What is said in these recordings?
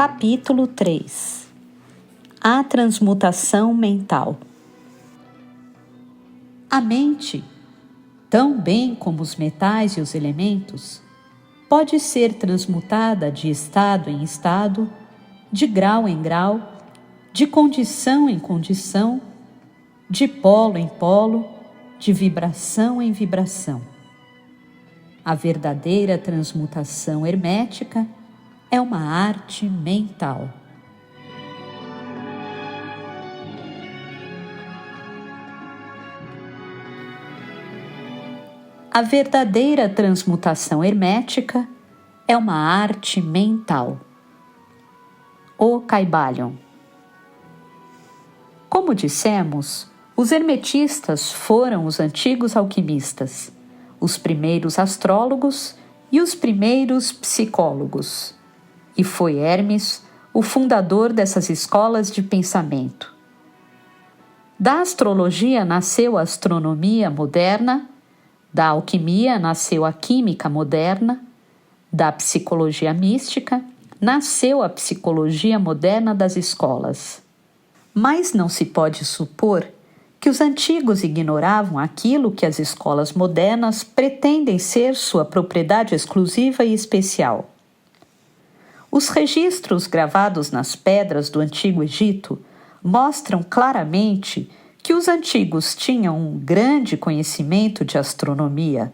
Capítulo 3. A transmutação mental. A mente, tão bem como os metais e os elementos, pode ser transmutada de estado em estado, de grau em grau, de condição em condição, de polo em polo, de vibração em vibração. A verdadeira transmutação hermética é uma arte mental. A verdadeira transmutação hermética é uma arte mental. O Kybalion. Como dissemos, os hermetistas foram os antigos alquimistas, os primeiros astrólogos e os primeiros psicólogos. E foi Hermes o fundador dessas escolas de pensamento. Da astrologia nasceu a astronomia moderna, da alquimia nasceu a química moderna, da psicologia mística nasceu a psicologia moderna das escolas. Mas não se pode supor que os antigos ignoravam aquilo que as escolas modernas pretendem ser sua propriedade exclusiva e especial. Os registros gravados nas pedras do Antigo Egito mostram claramente que os antigos tinham um grande conhecimento de astronomia.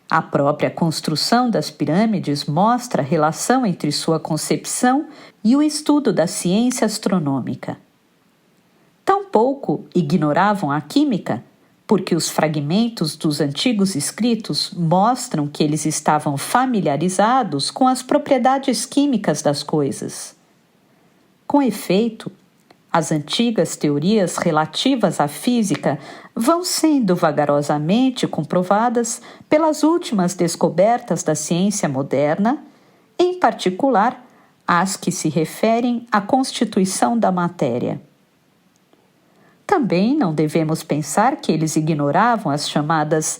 A própria construção das pirâmides mostra a relação entre sua concepção e o estudo da ciência astronômica. Tampouco ignoravam a química, porque os fragmentos dos antigos escritos mostram que eles estavam familiarizados com as propriedades químicas das coisas. Com efeito, as antigas teorias relativas à física vão sendo vagarosamente comprovadas pelas últimas descobertas da ciência moderna, em particular as que se referem à constituição da matéria. Também não devemos pensar que eles ignoravam as chamadas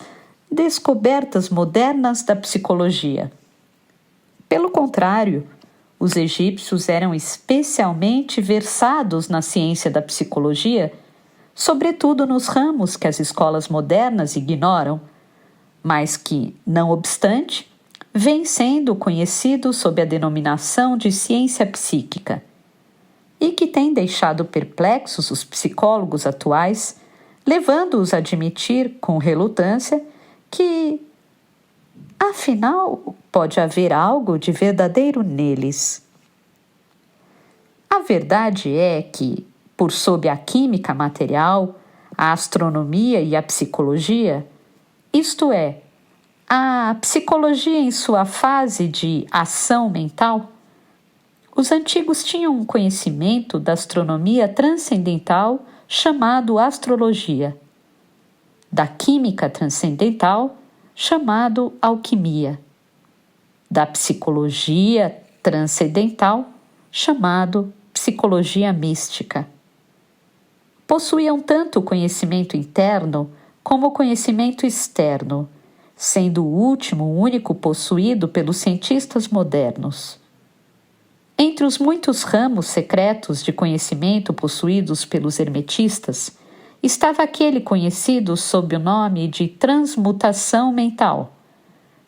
descobertas modernas da psicologia. Pelo contrário, os egípcios eram especialmente versados na ciência da psicologia, sobretudo nos ramos que as escolas modernas ignoram, mas que, não obstante, vêm sendo conhecidos sob a denominação de ciência psíquica, e que tem deixado perplexos os psicólogos atuais, levando-os a admitir com relutância que, afinal, pode haver algo de verdadeiro neles. A verdade é que, por sob a química material, a astronomia e a psicologia, isto é, a psicologia em sua fase de ação mental, os antigos tinham um conhecimento da astronomia transcendental chamado astrologia, da química transcendental chamado alquimia, da psicologia transcendental chamado psicologia mística. Possuíam tanto o conhecimento interno como o conhecimento externo, sendo o último o único possuído pelos cientistas modernos. Entre os muitos ramos secretos de conhecimento possuídos pelos hermetistas, estava aquele conhecido sob o nome de transmutação mental,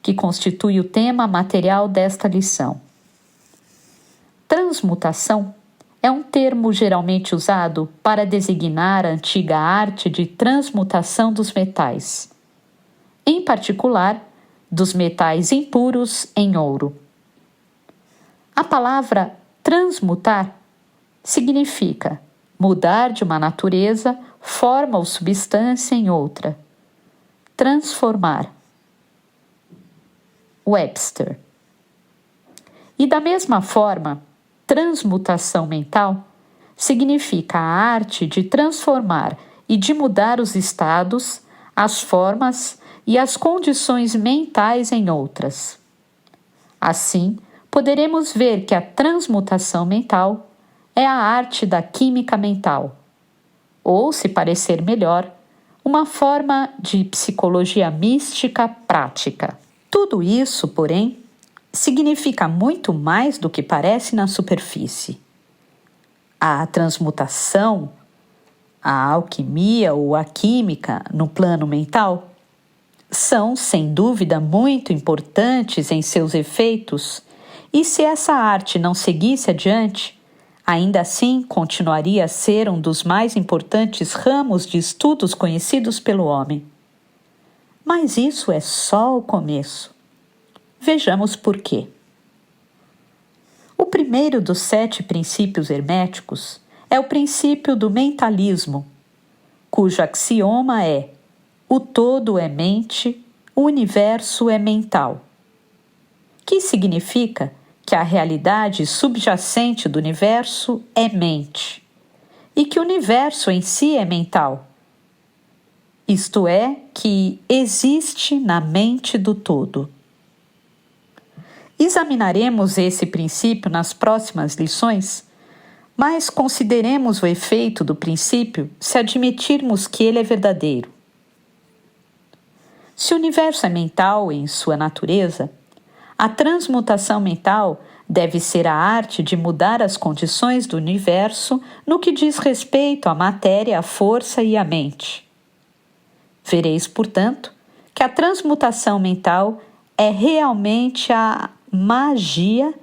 que constitui o tema material desta lição. Transmutação é um termo geralmente usado para designar a antiga arte de transmutação dos metais, em particular, dos metais impuros em ouro. A palavra transmutar significa mudar de uma natureza, forma ou substância em outra. Transformar. Webster. E da mesma forma, transmutação mental significa a arte de transformar e de mudar os estados, as formas e as condições mentais em outras. Assim, poderemos ver que a transmutação mental é a arte da química mental, ou, se parecer melhor, uma forma de psicologia mística prática. Tudo isso, porém, significa muito mais do que parece na superfície. A transmutação, a alquimia ou a química no plano mental são, sem dúvida, muito importantes em seus efeitos, e se essa arte não seguisse adiante, ainda assim continuaria a ser um dos mais importantes ramos de estudos conhecidos pelo homem. Mas isso é só o começo. Vejamos por quê. O primeiro dos 7 princípios herméticos é o princípio do mentalismo, cujo axioma é: o todo é mente, o universo é mental. Que significa que a realidade subjacente do universo é mente, e que o universo em si é mental. Isto é, que existe na mente do todo. Examinaremos esse princípio nas próximas lições, mas consideremos o efeito do princípio se admitirmos que ele é verdadeiro. Se o universo é mental em sua natureza, a transmutação mental deve ser a arte de mudar as condições do universo no que diz respeito à matéria, à força e à mente. Vereis, portanto, que a transmutação mental é realmente a magia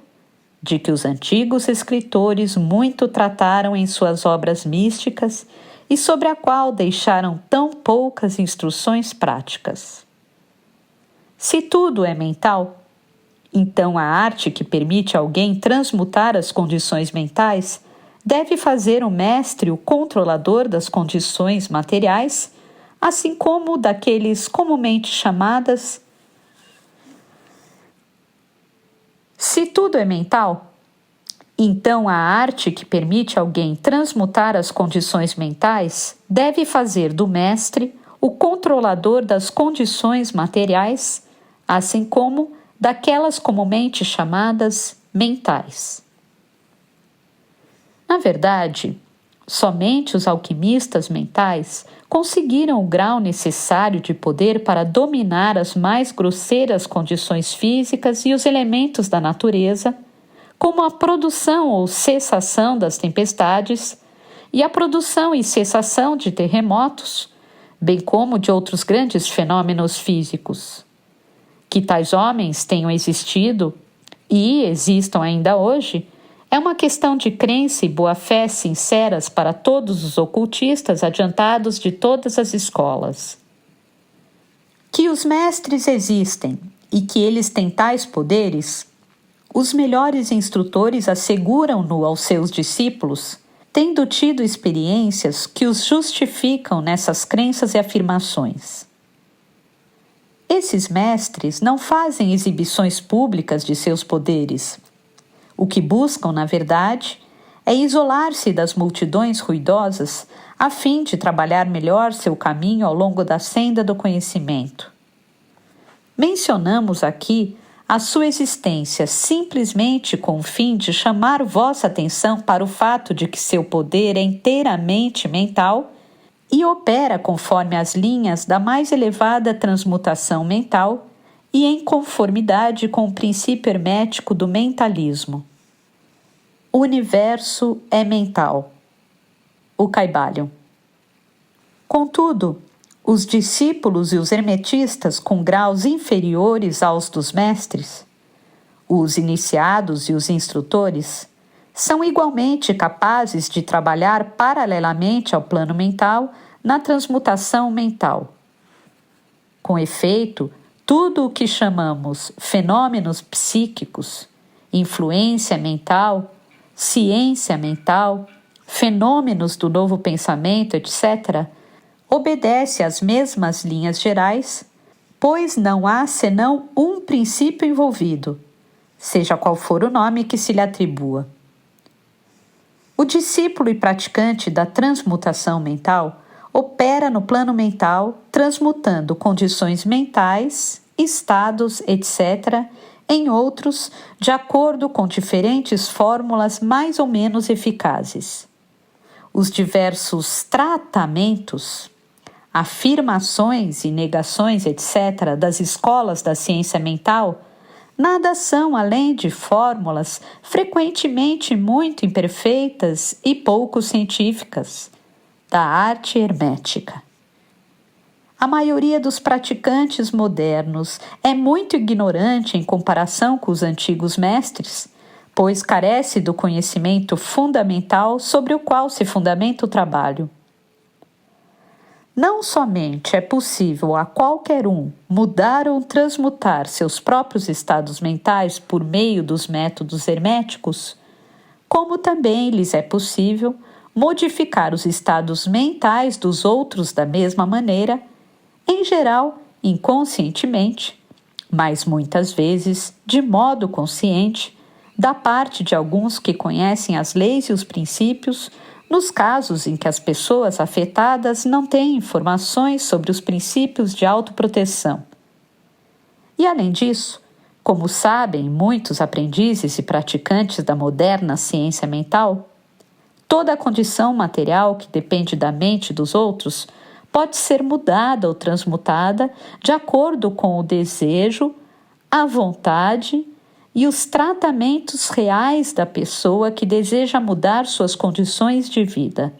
de que os antigos escritores muito trataram em suas obras místicas e sobre a qual deixaram tão poucas instruções práticas. Se tudo é mental, então a arte que permite alguém transmutar as condições mentais deve fazer o mestre o controlador das condições materiais, assim como daqueles comumente chamadas. Se tudo é mental, então a arte que permite alguém transmutar as condições mentais deve fazer do mestre o controlador das condições materiais, assim como daquelas comumente chamadas mentais. Na verdade, somente os alquimistas mentais conseguiram o grau necessário de poder para dominar as mais grosseiras condições físicas e os elementos da natureza, como a produção ou cessação das tempestades e a produção e cessação de terremotos, bem como de outros grandes fenômenos físicos. Que tais homens tenham existido e existam ainda hoje é uma questão de crença e boa-fé sinceras para todos os ocultistas adiantados de todas as escolas. Que os mestres existem e que eles têm tais poderes, os melhores instrutores asseguram-no aos seus discípulos, tendo tido experiências que os justificam nessas crenças e afirmações. Esses mestres não fazem exibições públicas de seus poderes. O que buscam, na verdade, é isolar-se das multidões ruidosas a fim de trabalhar melhor seu caminho ao longo da senda do conhecimento. Mencionamos aqui a sua existência simplesmente com o fim de chamar vossa atenção para o fato de que seu poder é inteiramente mental e opera conforme as linhas da mais elevada transmutação mental e em conformidade com o princípio hermético do mentalismo. O universo é mental. O Kybalion. Contudo, os discípulos e os hermetistas com graus inferiores aos dos mestres, os iniciados e os instrutores, são igualmente capazes de trabalhar paralelamente ao plano mental na transmutação mental. Com efeito, tudo o que chamamos fenômenos psíquicos, influência mental, ciência mental, fenômenos do novo pensamento, etc., obedece às mesmas linhas gerais, pois não há senão um princípio envolvido, seja qual for o nome que se lhe atribua. O discípulo e praticante da transmutação mental opera no plano mental, transmutando condições mentais, estados, etc., em outros, de acordo com diferentes fórmulas mais ou menos eficazes. Os diversos tratamentos, afirmações e negações, etc., das escolas da ciência mental nada são além de fórmulas frequentemente muito imperfeitas e pouco científicas da arte hermética. A maioria dos praticantes modernos é muito ignorante em comparação com os antigos mestres, pois carece do conhecimento fundamental sobre o qual se fundamenta o trabalho. Não somente é possível a qualquer um mudar ou transmutar seus próprios estados mentais por meio dos métodos herméticos, como também lhes é possível modificar os estados mentais dos outros da mesma maneira, em geral inconscientemente, mas muitas vezes de modo consciente, da parte de alguns que conhecem as leis e os princípios, nos casos em que as pessoas afetadas não têm informações sobre os princípios de autoproteção. E além disso, como sabem muitos aprendizes e praticantes da moderna ciência mental, toda a condição material que depende da mente dos outros pode ser mudada ou transmutada de acordo com o desejo, a vontade e os tratamentos reais da pessoa que deseja mudar suas condições de vida.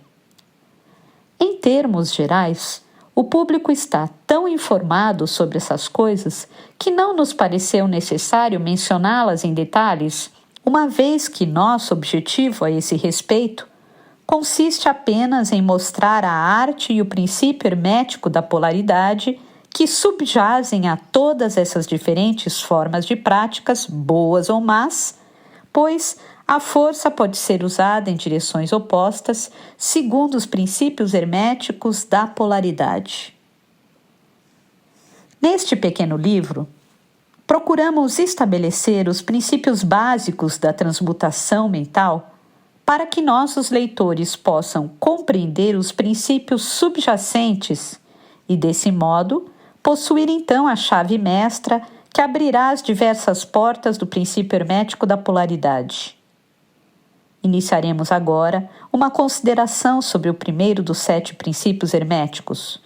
Em termos gerais, o público está tão informado sobre essas coisas que não nos pareceu necessário mencioná-las em detalhes, uma vez que nosso objetivo a esse respeito consiste apenas em mostrar a arte e o princípio hermético da polaridade que subjazem a todas essas diferentes formas de práticas, boas ou más, pois a força pode ser usada em direções opostas, segundo os princípios herméticos da polaridade. Neste pequeno livro, procuramos estabelecer os princípios básicos da transmutação mental para que nossos leitores possam compreender os princípios subjacentes e, desse modo, possuir então a chave mestra que abrirá as diversas portas do princípio hermético da polaridade. Iniciaremos agora uma consideração sobre o primeiro dos 7 princípios herméticos,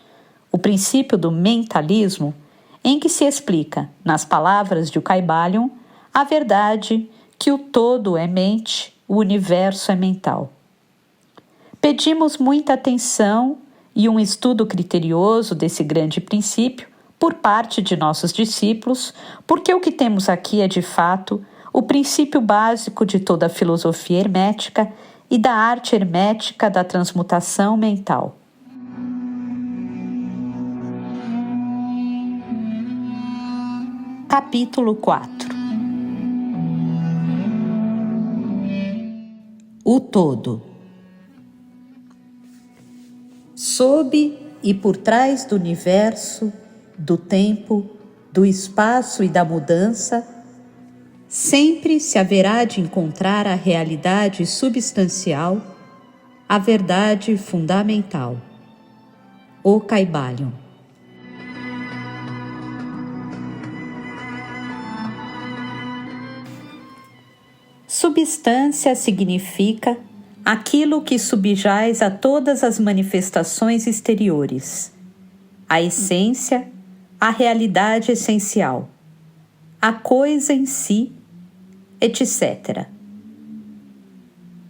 o princípio do mentalismo, em que se explica, nas palavras de Kybalion, a verdade que o todo é mente, o universo é mental. Pedimos muita atenção e um estudo criterioso desse grande princípio por parte de nossos discípulos, porque o que temos aqui é, de fato, o princípio básico de toda a filosofia hermética e da arte hermética da transmutação mental. Capítulo 4. O todo. Sob e por trás do universo, do tempo, do espaço e da mudança, sempre se haverá de encontrar a realidade substancial, a verdade fundamental. O Kybalion. Substância significa aquilo que subjaz a todas as manifestações exteriores, a essência, a realidade essencial, a coisa em si, etc.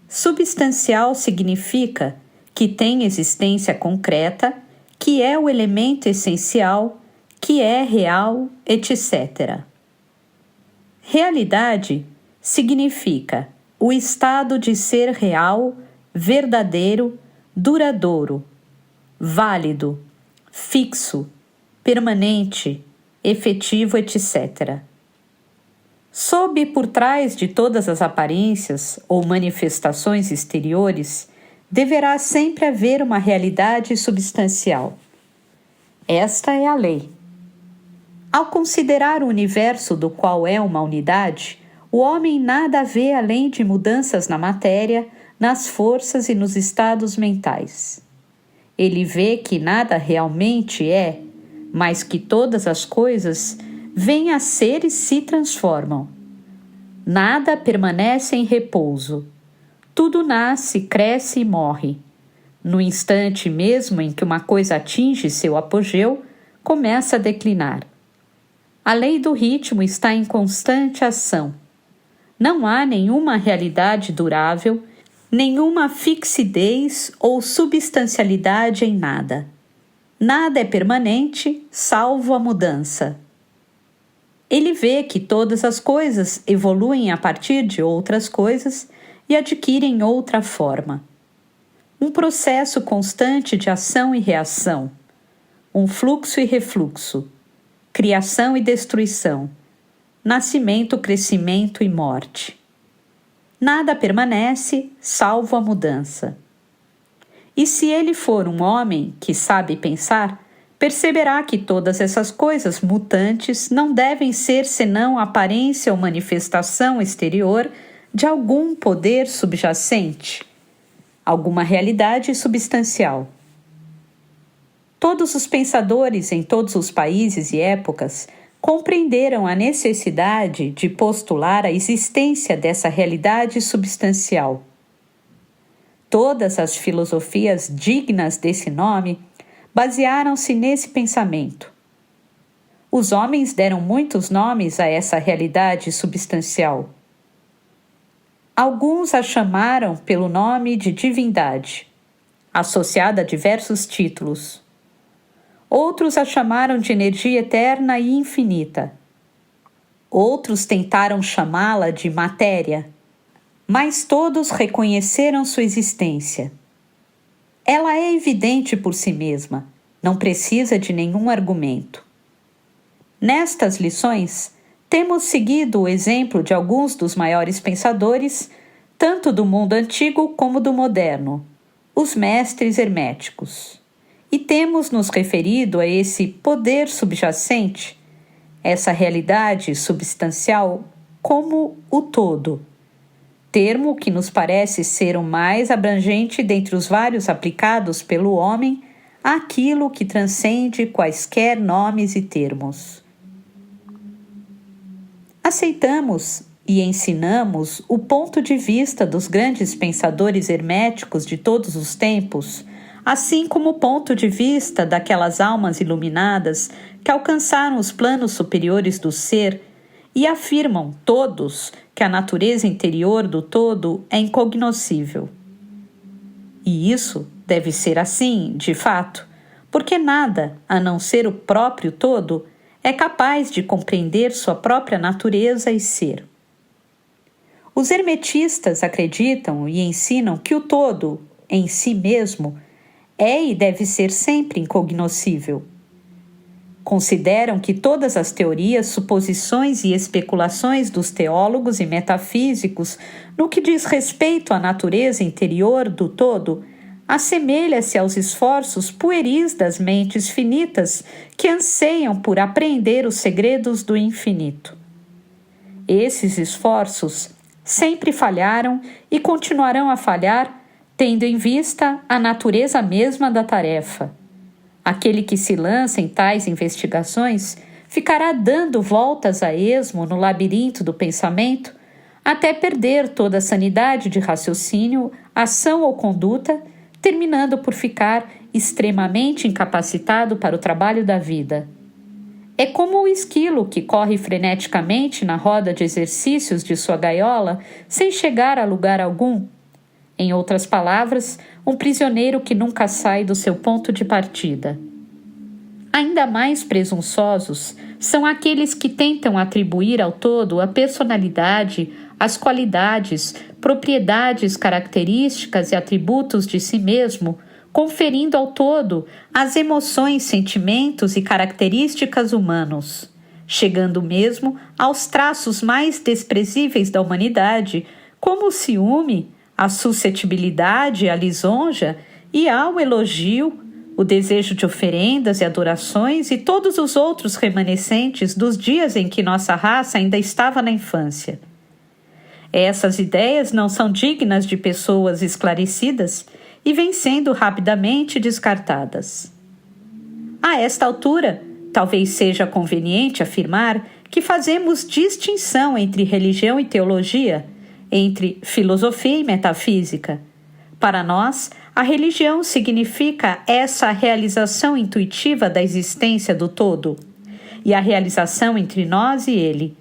Substancial significa que tem existência concreta, que é o elemento essencial, que é real, etc. Realidade significa o estado de ser real, verdadeiro, duradouro, válido, fixo, permanente, efetivo, etc. Sob e por trás de todas as aparências ou manifestações exteriores, deverá sempre haver uma realidade substancial. Esta é a lei. Ao considerar o universo do qual é uma unidade, o homem nada vê além de mudanças na matéria, nas forças e nos estados mentais. Ele vê que nada realmente é, mas que todas as coisas vêm a ser e se transformam. Nada permanece em repouso. Tudo nasce, cresce e morre. No instante mesmo em que uma coisa atinge seu apogeu, começa a declinar. A lei do ritmo está em constante ação. Não há nenhuma realidade durável, nenhuma fixidez ou substancialidade em nada. Nada é permanente, salvo a mudança. Ele vê que todas as coisas evoluem a partir de outras coisas e adquirem outra forma. Um processo constante de ação e reação, um fluxo e refluxo, criação e destruição, nascimento, crescimento e morte. Nada permanece, salvo a mudança. E se ele for um homem que sabe pensar, perceberá que todas essas coisas mutantes não devem ser senão aparência ou manifestação exterior de algum poder subjacente, alguma realidade substancial. Todos os pensadores em todos os países e épocas compreenderam a necessidade de postular a existência dessa realidade substancial. Todas as filosofias dignas desse nome basearam-se nesse pensamento. Os homens deram muitos nomes a essa realidade substancial. Alguns a chamaram pelo nome de divindade, associada a diversos títulos. Outros a chamaram de energia eterna e infinita. Outros tentaram chamá-la de matéria, mas todos reconheceram sua existência. Ela é evidente por si mesma, não precisa de nenhum argumento. Nestas lições, temos seguido o exemplo de alguns dos maiores pensadores, tanto do mundo antigo como do moderno, os mestres herméticos. E temos nos referido a esse poder subjacente, essa realidade substancial, como o todo, termo que nos parece ser o mais abrangente dentre os vários aplicados pelo homem àquilo que transcende quaisquer nomes e termos. Aceitamos e ensinamos o ponto de vista dos grandes pensadores herméticos de todos os tempos, assim como o ponto de vista daquelas almas iluminadas que alcançaram os planos superiores do ser e afirmam todos que a natureza interior do todo é incognoscível. E isso deve ser assim, de fato, porque nada, a não ser o próprio todo, é capaz de compreender sua própria natureza e ser. Os hermetistas acreditam e ensinam que o todo, em si mesmo, é e deve ser sempre incognoscível. Consideram que todas as teorias, suposições e especulações dos teólogos e metafísicos no que diz respeito à natureza interior do todo assemelha-se aos esforços pueris das mentes finitas que anseiam por apreender os segredos do infinito. Esses esforços sempre falharam e continuarão a falhar, tendo em vista a natureza mesma da tarefa. Aquele que se lança em tais investigações ficará dando voltas a esmo no labirinto do pensamento até perder toda a sanidade de raciocínio, ação ou conduta, terminando por ficar extremamente incapacitado para o trabalho da vida. É como o esquilo que corre freneticamente na roda de exercícios de sua gaiola sem chegar a lugar algum. Em outras palavras, um prisioneiro que nunca sai do seu ponto de partida. Ainda mais presunçosos são aqueles que tentam atribuir ao todo a personalidade, as qualidades, propriedades, características e atributos de si mesmo, conferindo ao todo as emoções, sentimentos e características humanos, chegando mesmo aos traços mais desprezíveis da humanidade, como o ciúme, a suscetibilidade, a lisonja e ao elogio, o desejo de oferendas e adorações e todos os outros remanescentes dos dias em que nossa raça ainda estava na infância. Essas ideias não são dignas de pessoas esclarecidas e vêm sendo rapidamente descartadas. A esta altura, talvez seja conveniente afirmar que fazemos distinção entre religião e teologia, entre filosofia e metafísica. Para nós, a religião significa essa realização intuitiva da existência do todo, e a realização entre nós e ele.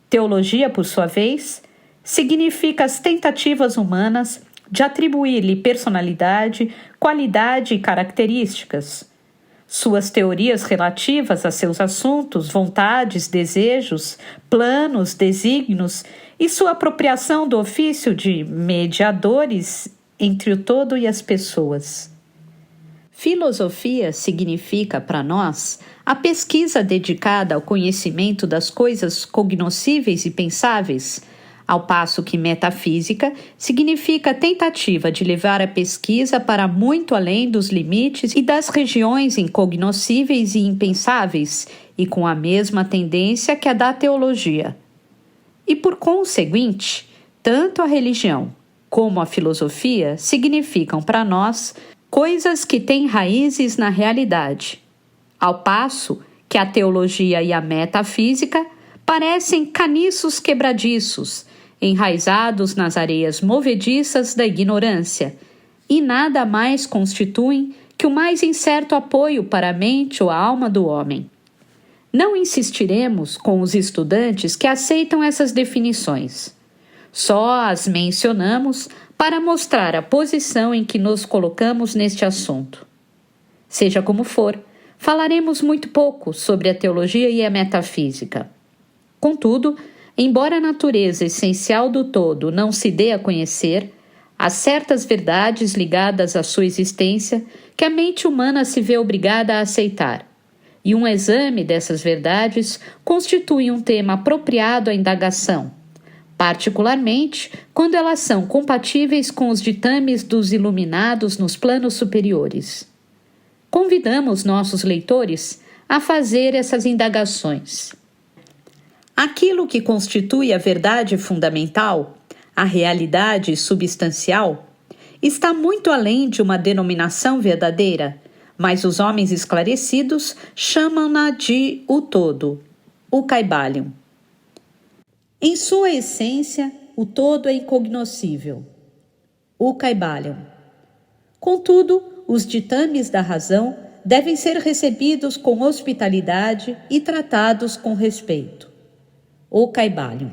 Teologia, por sua vez, significa as tentativas humanas de atribuir-lhe personalidade, qualidade e características. Suas teorias relativas a seus assuntos, vontades, desejos, planos, desígnios e sua apropriação do ofício de mediadores entre o todo e as pessoas. Filosofia significa, para nós, a pesquisa dedicada ao conhecimento das coisas cognoscíveis e pensáveis, ao passo que metafísica significa a tentativa de levar a pesquisa para muito além dos limites e das regiões incognoscíveis e impensáveis, e com a mesma tendência que a da teologia. E por conseguinte, tanto a religião como a filosofia significam para nós coisas que têm raízes na realidade, ao passo que a teologia e a metafísica parecem caniços quebradiços, enraizados nas areias movediças da ignorância, e nada mais constituem que o mais incerto apoio para a mente ou a alma do homem. Não insistiremos com os estudantes que aceitam essas definições. Só as mencionamos para mostrar a posição em que nos colocamos neste assunto. Seja como for, falaremos muito pouco sobre a teologia e a metafísica. Contudo, embora a natureza essencial do todo não se dê a conhecer, há certas verdades ligadas à sua existência que a mente humana se vê obrigada a aceitar, e um exame dessas verdades constitui um tema apropriado à indagação, particularmente quando elas são compatíveis com os ditames dos iluminados nos planos superiores. Convidamos nossos leitores a fazer essas indagações. Aquilo que constitui a verdade fundamental, a realidade substancial, está muito além de uma denominação verdadeira, mas os homens esclarecidos chamam-na de o todo, o Kybalion. Em sua essência, o todo é incognoscível, o Kybalion. Contudo, os ditames da razão devem ser recebidos com hospitalidade e tratados com respeito, o Kybalion.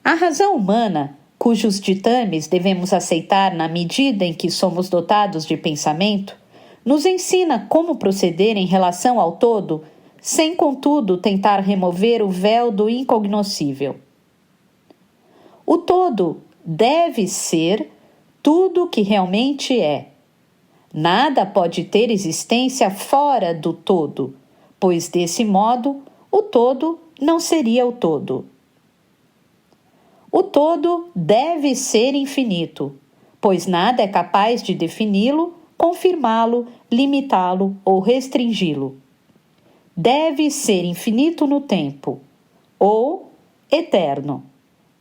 A razão humana, cujos ditames devemos aceitar na medida em que somos dotados de pensamento, nos ensina como proceder em relação ao todo, sem, contudo, tentar remover o véu do incognoscível. O todo deve ser tudo o que realmente é. Nada pode ter existência fora do todo, pois, desse modo, o todo não seria o todo. O todo deve ser infinito, pois nada é capaz de defini-lo, confirmá-lo, limitá-lo ou restringi-lo. Deve ser infinito no tempo, ou eterno.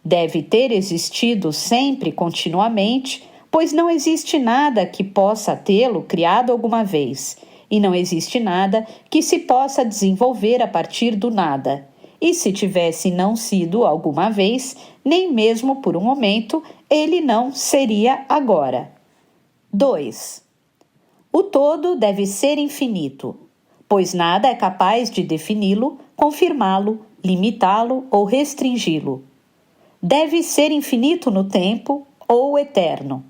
Deve ter existido sempre continuamente, pois não existe nada que possa tê-lo criado alguma vez, e não existe nada que se possa desenvolver a partir do nada. E se tivesse não sido alguma vez, nem mesmo por um momento, ele não seria agora. 2. O todo deve ser infinito, pois nada é capaz de defini-lo, confirmá-lo, limitá-lo ou restringi-lo. Deve ser infinito no tempo ou eterno.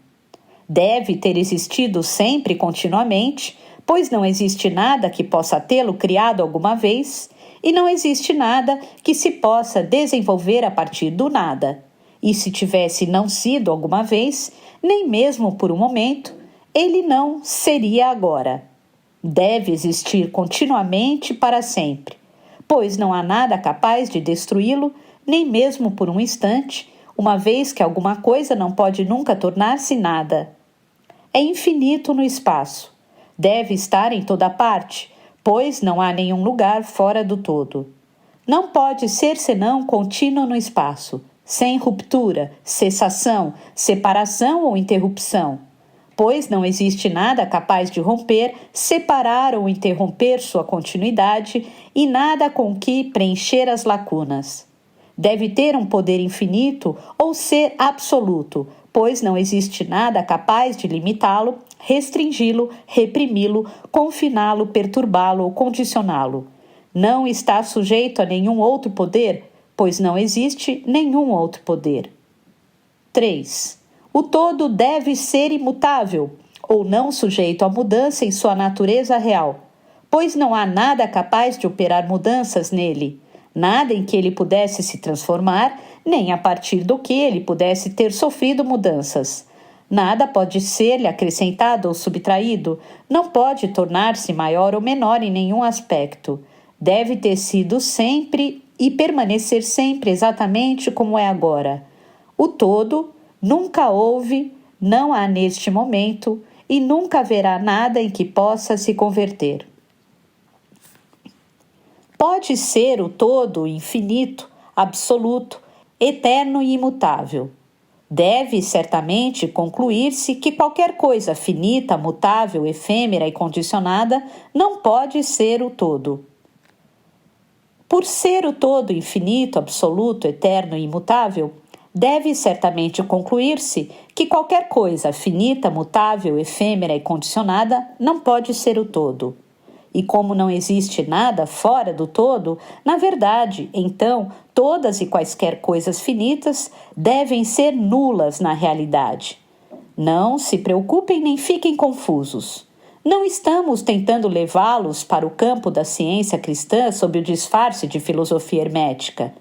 Deve ter existido sempre continuamente, pois não existe nada que possa tê-lo criado alguma vez, e não existe nada que se possa desenvolver a partir do nada. E se tivesse não sido alguma vez, nem mesmo por um momento, ele não seria agora. Deve existir continuamente para sempre, pois não há nada capaz de destruí-lo, nem mesmo por um instante, uma vez que alguma coisa não pode nunca tornar-se nada. É infinito no espaço. Deve estar em toda parte, pois não há nenhum lugar fora do todo. Não pode ser senão contínuo no espaço, sem ruptura, cessação, separação ou interrupção, pois não existe nada capaz de romper, separar ou interromper sua continuidade e nada com que preencher as lacunas. Deve ter um poder infinito ou ser absoluto, pois não existe nada capaz de limitá-lo, restringi-lo, reprimi-lo, confiná-lo, perturbá-lo ou condicioná-lo. Não está sujeito a nenhum outro poder, pois não existe nenhum outro poder. 3. O todo deve ser imutável, ou não sujeito a mudança em sua natureza real, pois não há nada capaz de operar mudanças nele, nada em que ele pudesse se transformar, nem a partir do que ele pudesse ter sofrido mudanças. Nada pode ser-lhe acrescentado ou subtraído, não pode tornar-se maior ou menor em nenhum aspecto. Deve ter sido sempre e permanecer sempre exatamente como é agora. O todo nunca houve, não há neste momento e nunca haverá nada em que possa se converter. Pode ser o todo infinito, absoluto, eterno e imutável. Deve certamente concluir-se que qualquer coisa finita, mutável, efêmera e condicionada não pode ser o todo. Por ser o todo infinito, absoluto, eterno e imutável, deve certamente concluir-se que qualquer coisa finita, mutável, efêmera e condicionada não pode ser o todo. E como não existe nada fora do todo, na verdade, então, todas e quaisquer coisas finitas devem ser nulas na realidade. Não se preocupem nem fiquem confusos. Não estamos tentando levá-los para o campo da ciência cristã sob o disfarce de filosofia hermética.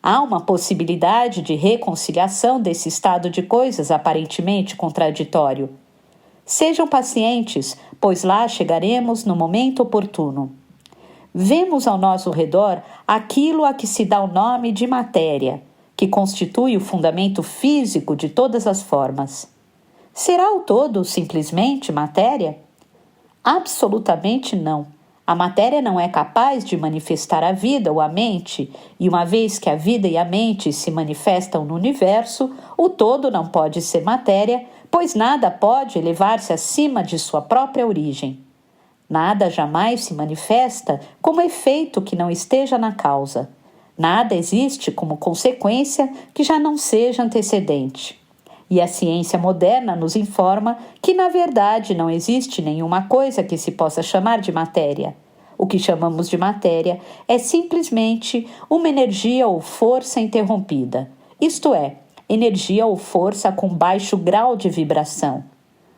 Há uma possibilidade de reconciliação desse estado de coisas aparentemente contraditório. Sejam pacientes, pois lá chegaremos no momento oportuno. Vemos ao nosso redor aquilo a que se dá o nome de matéria, que constitui o fundamento físico de todas as formas. Será o todo simplesmente matéria? Absolutamente não. A matéria não é capaz de manifestar a vida ou a mente, e uma vez que a vida e a mente se manifestam no universo, o todo não pode ser matéria, pois nada pode elevar-se acima de sua própria origem. Nada jamais se manifesta como efeito que não esteja na causa. Nada existe como consequência que já não seja antecedente. E a ciência moderna nos informa que, na verdade, não existe nenhuma coisa que se possa chamar de matéria. O que chamamos de matéria é simplesmente uma energia ou força interrompida, isto é, energia ou força com baixo grau de vibração.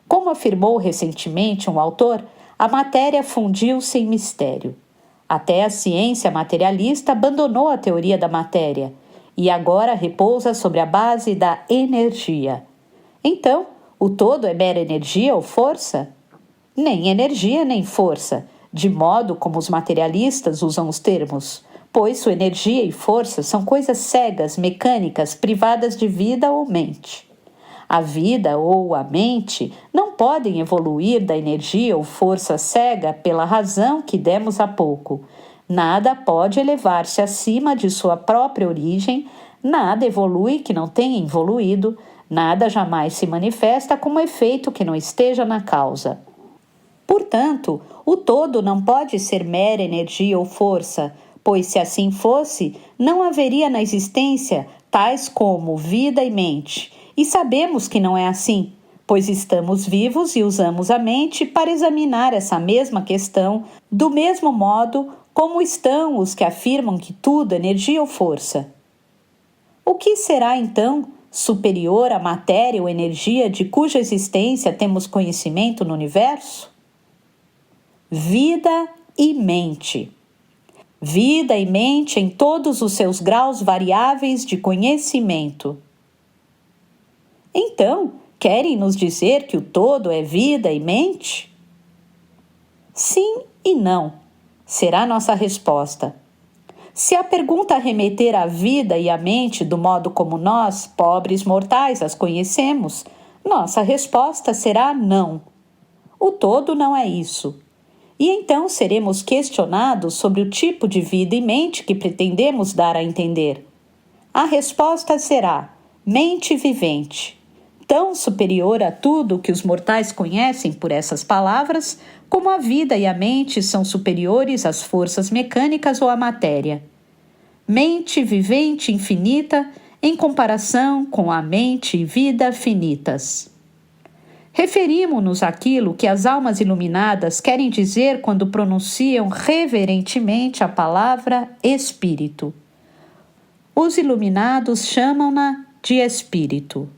Como afirmou recentemente um autor, a matéria fundiu-se em mistério. Até a ciência materialista abandonou a teoria da matéria e agora repousa sobre a base da energia. Então, o todo é mera energia ou força? Nem energia nem força, de modo como os materialistas usam os termos, pois sua energia e força são coisas cegas, mecânicas, privadas de vida ou mente. A vida ou a mente não podem evoluir da energia ou força cega pela razão que demos há pouco. Nada pode elevar-se acima de sua própria origem, nada evolui que não tenha evoluído, nada jamais se manifesta como efeito que não esteja na causa. Portanto, o todo não pode ser mera energia ou força, pois se assim fosse, não haveria na existência tais como vida e mente. E sabemos que não é assim, pois estamos vivos e usamos a mente para examinar essa mesma questão do mesmo modo como estão os que afirmam que tudo é energia ou força. O que será, então, superior à matéria ou energia de cuja existência temos conhecimento no universo? Vida e mente. Vida e mente em todos os seus graus variáveis de conhecimento. Então, querem nos dizer que o todo é vida e mente? Sim e não, será nossa resposta. Se a pergunta remeter à vida e à mente do modo como nós, pobres mortais, as conhecemos, nossa resposta será não. O todo não é isso. E então seremos questionados sobre o tipo de vida e mente que pretendemos dar a entender. A resposta será mente vivente, tão superior a tudo que os mortais conhecem por essas palavras, como a vida e a mente são superiores às forças mecânicas ou à matéria. Mente vivente infinita em comparação com a mente e vida finitas. Referimos-nos àquilo que as almas iluminadas querem dizer quando pronunciam reverentemente a palavra espírito. Os iluminados chamam-na de espírito.